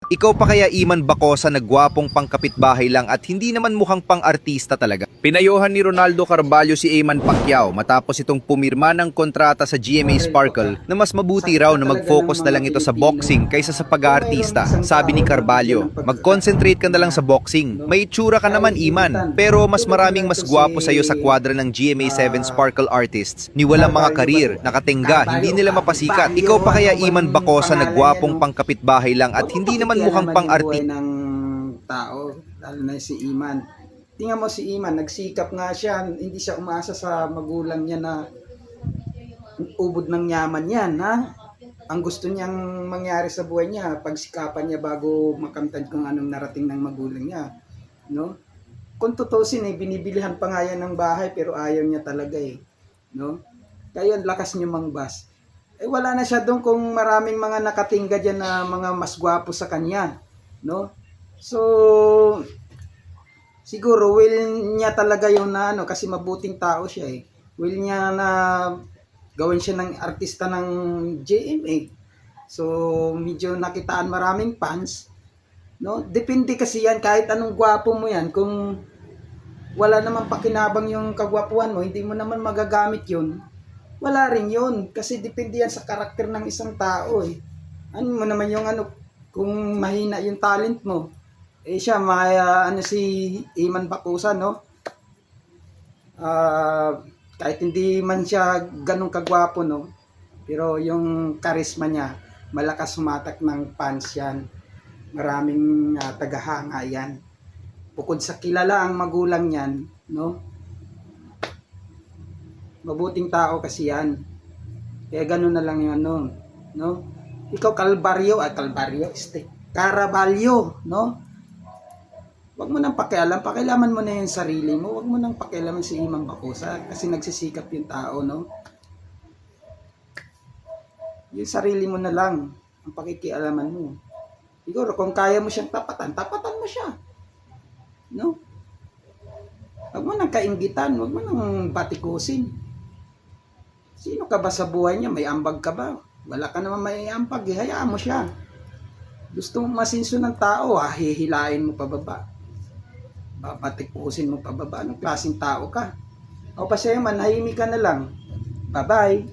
Ikaw pa kaya Iman Bacosa na gwapong pangkapitbahay lang at hindi naman mukhang pang-artista talaga? Pinayuhan ni Ronaldo Carvalho si Eman Pacquiao matapos itong pumirma ng kontrata sa GMA Sparkle na mas mabuti raw na mag-focus na lang ito sa boxing kaysa sa pag-aartista. Sabi ni Carvalho, mag-concentrate ka na lang sa boxing. May itsura ka naman Iman, pero mas maraming mas gwapo sa'yo sa kwadra ng GMA 7 Sparkle artists. Ni walang mga karir, nakatingga, hindi nila mapasikat. Ikaw pa kaya Iman Bacosa na gwapong pangkapitbahay lang at hindi naman mukhang pang-artista ng tao, lalo na si Iman. Tingnan mo si Iman, nagsikap nga siya, hindi siya umaasa sa magulang niya na ubod ng yaman yan, ha? Ang gusto niyang mangyari sa buhay niya, pagsikapan niya bago makamtan kung anong narating ng magulang niya, no? Kung tutusin binibilihan pa nga yan ng bahay pero ayaw niya talaga no? Kaya lakas niyo mangbas. Wala na siya doon kung maraming mga nakatingga dyan na mga mas gwapo sa kanya, no? So, siguro will niya talaga yun na kasi mabuting tao siya Will niya na gawin siya ng artista ng GMA. So, medyo nakitaan maraming fans, no? Depende kasi yan, kahit anong gwapo mo yan, kung wala naman pakinabang yung kagwapuhan mo, hindi mo naman magagamit yun. Wala rin yun. Kasi depende yan sa karakter ng isang tao Ano mo naman yung kung mahina yung talent mo. Siya, si Eman Bacosa, no? Kahit hindi man siya ganun kagwapo, no? Pero yung charisma niya, malakas sumatak ng fans yan. Maraming tagahanga yan. Bukod sa kilala ang magulang niyan, no? Mabuting tao kasi yan. Kaya gano'n na lang yung no? Ikaw Carvalho, no? Wag mo nang pakialaman mo na yung sarili mo. Wag mo nang pakialaman si Iman Bacosa kasi nagsisikap yung tao, no? Yung sarili mo na lang ang pakikialaman mo. Siguro kung kaya mo siyang tapatan mo siya. No? Wag mo nang kainggitan, wag mo nang batikusin. Sino ka ba sa buhay niya? May ambag ka ba? Wala ka naman may ambag, hayaan mo siya. Gusto mo masinso ng tao, hihilain mo pababa. Babatikusin mo pababa. Anong klaseng tao ka? O pasaya man, nahimik ka na lang. Bye-bye.